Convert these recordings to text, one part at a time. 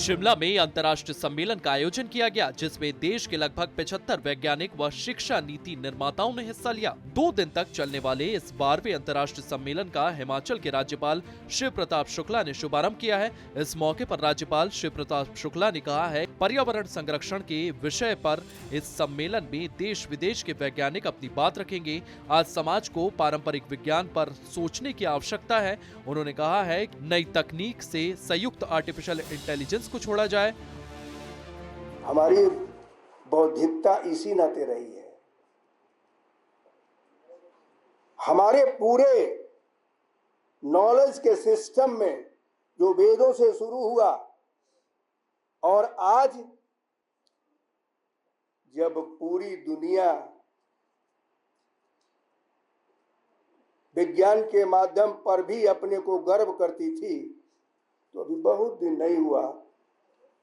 शिमला में अंतर्राष्ट्रीय सम्मेलन का आयोजन किया गया, जिसमें देश के लगभग 75 वैज्ञानिक व शिक्षा नीति निर्माताओं ने हिस्सा लिया। 2 दिन तक चलने वाले इस 12वें अंतर्राष्ट्रीय सम्मेलन का हिमाचल के राज्यपाल शिव प्रताप शुक्ला ने शुभारंभ किया है। इस मौके पर राज्यपाल शिव प्रताप शुक्ला ने कहा है, पर्यावरण संरक्षण के विषय पर इस सम्मेलन में देश विदेश के वैज्ञानिक अपनी बात रखेंगे। आज समाज को पारंपरिक विज्ञान पर सोचने की आवश्यकता है। उन्होंने कहा है, नई तकनीक से संयुक्त आर्टिफिशियल इंटेलिजेंस को छोड़ा जाए। हमारी बौद्धिकता इसी नाते रही है। हमारे पूरे नॉलेज के सिस्टम में जो वेदों से शुरू हुआ और आज जब पूरी दुनिया विज्ञान के माध्यम पर भी अपने को गर्व करती थी, तो अभी बहुत दिन नहीं हुआ,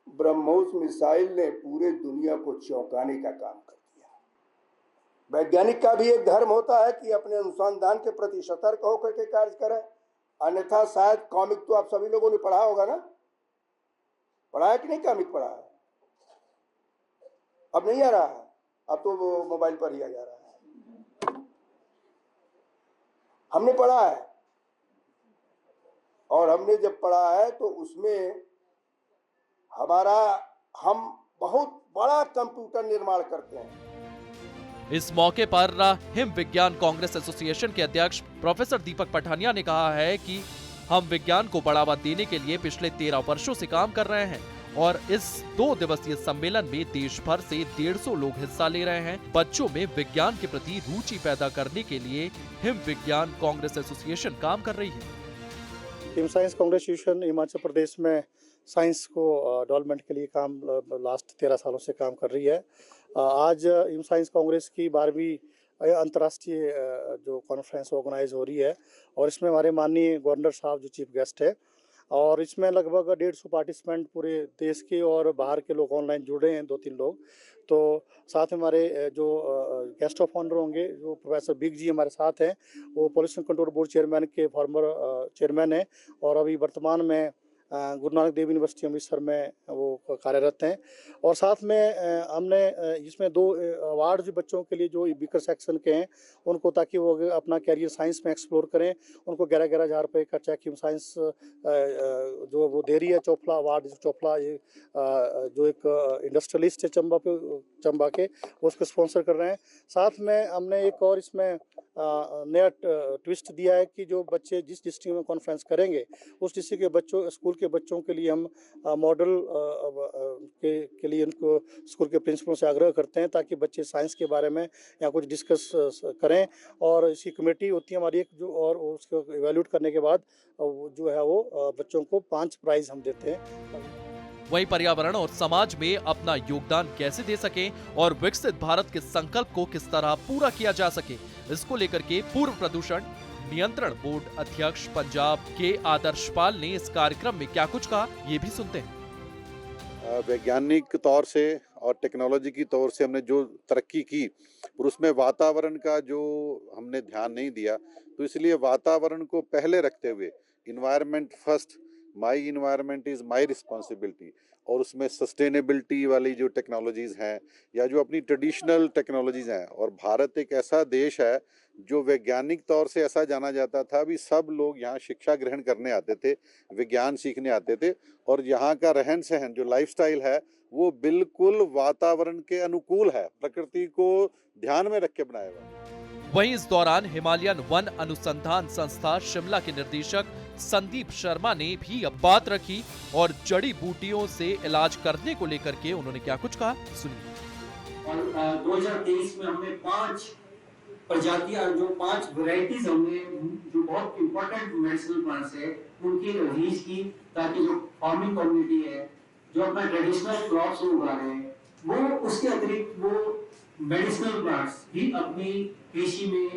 ब्रह्मोस मिसाइल ने पूरे दुनिया को चौंकाने का काम कर दिया। वैज्ञानिक का भी एक धर्म होता है कि अपने अनुसंधान के प्रति सतर्क होकर के कार्य करें, अन्यथा शायद कॉमिक तो आप सभी लोगों ने पढ़ा होगा ना, पढ़ा है कि नहीं? कॉमिक पढ़ा है? अब नहीं आ रहा है, अब तो वो मोबाइल पर ही आ जा रहा है। हमने पढ़ा है, और हमने जब पढ़ा है तो उसमें हम बहुत बड़ा कंप्यूटर निर्माण करते हैं। इस मौके पर हिम विज्ञान कांग्रेस एसोसिएशन के अध्यक्ष प्रोफेसर दीपक पठानिया ने कहा है कि हम विज्ञान को बढ़ावा देने के लिए पिछले 13 वर्षों से काम कर रहे हैं और इस 2 दिवसीय सम्मेलन में देश भर से 150 लोग हिस्सा ले रहे हैं। बच्चों में विज्ञान के प्रति रुचि पैदा करने के लिए हिम विज्ञान कांग्रेस एसोसिएशन काम कर रही है। Him science congress association Himachal Pradesh में साइंस को डेवलपमेंट के लिए काम लास्ट 13 सालों से काम कर रही है। आज हिम साइंस कांग्रेस की 12वीं अंतर्राष्ट्रीय जो कॉन्फ्रेंस ऑर्गेनाइज हो रही है, और इसमें हमारे माननीय गवर्नर साहब जो चीफ गेस्ट है, और इसमें लगभग 150 पार्टिसिपेंट पूरे देश के और बाहर के लोग ऑनलाइन जुड़ रहे हैं, 2-3 लोग। तो साथ में हमारे जो गेस्ट ऑफ ऑनर होंगे, जो प्रोफेसर बिग जी हमारे साथ हैं, वो पॉल्यूशन कंट्रोल बोर्ड चेयरमैन के फॉर्मर चेयरमैन हैं और अभी वर्तमान में गुरु नानक देव यूनिवर्सिटी अमृतसर में वो कार्यरत हैं। और साथ में हमने इसमें 2 अवार्ड बच्चों के लिए जो वीकर सेक्शन के हैं उनको, ताकि वो अपना कैरियर साइंस में एक्सप्लोर करें, उनको 11-11 हज़ार रुपये का चेक हिम साइंस जो वो दे रही है। चोपला अवार्ड, चोपला जो एक इंडस्ट्रियलिस्ट है चंबा के, वो उसको स्पॉन्सर कर रहे हैं। साथ में हमने एक और इसमें नया ट्विस्ट दिया है कि जो बच्चे जिस डिस्ट्रिक्ट में कॉन्फ्रेंस करेंगे, उस डिस्ट्रिक्ट के बच्चों, स्कूल के बच्चों के लिए हम मॉडल के लिए उनको स्कूल के प्रिंसिपल से आग्रह करते हैं, ताकि बच्चे साइंस के बारे में या कुछ डिस्कस करें। और इसी कमेटी होती है हमारी एक, जो और उसको इवैल्यूएट करने के बाद जो है वो बच्चों को 5 प्राइज हम देते हैं। वहीं पर्यावरण और समाज में अपना योगदान कैसे दे सकें और विकसित भारत के संकल्प को किस तरह पूरा किया जा सके, इसको लेकर के पूर्व प्रदूषण नियंत्रण बोर्ड अध्यक्ष पंजाब के आदर्श पाल ने इस कार्यक्रम में क्या कुछ कहा, ये भी सुनते हैं। वैज्ञानिक तौर से और टेक्नोलॉजी की तौर से हमने जो तरक्की की, और उसमें वातावरण का जो हमने ध्यान नहीं दिया, तो इसलिए वातावरण को पहले रखते हुए environment first, my environment is my responsibility, और उसमें सस्टेनेबिलिटी वाली जो टेक्नोलॉजीज़ हैं या जो अपनी ट्रेडिशनल टेक्नोलॉजीज़ हैं, और भारत एक ऐसा देश है जो वैज्ञानिक तौर से ऐसा जाना जाता था, भी सब लोग यहाँ शिक्षा ग्रहण करने आते थे, विज्ञान सीखने आते थे, और यहाँ का रहन सहन जो लाइफस्टाइल है वो बिल्कुल वातावरण के अनुकूल है, प्रकृति को ध्यान में रख के बनाया हुआ। वहीं इस दौरान हिमालयन वन अनुसंधान संस्था शिमला के निदेशक संदीप शर्मा ने भी अब बात रखी और जड़ी बूटियों से इलाज करने को लेकर के उन्होंने क्या कुछ कहा, सुनिए। और 2023 में हमने 5 प्रजातियां, जो 5 वैरायटीज हमने, जो बहुत इंपॉर्टेंट मेडिसिनल प्लांट्स है, उनकी रीच की, ताकि जो फार्मिंग कम्युनिटी है, जो अपना ट्रेडिशनल क्रॉप्स उगा रहे हैं, वो उसके अतिरिक्त वो मेडिसिनल प्लांट्स भी अपनी कृषि में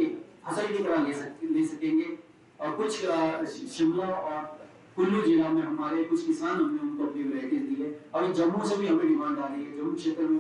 फसल की तरह ले सकेंगे। और कुछ शिमला और कुल्लू जिला में हमारे कुछ किसान, हमने उनको अपनी वैरायटीज दी है, और जम्मू से भी हमें डिमांड आ रही है, जम्मू क्षेत्र में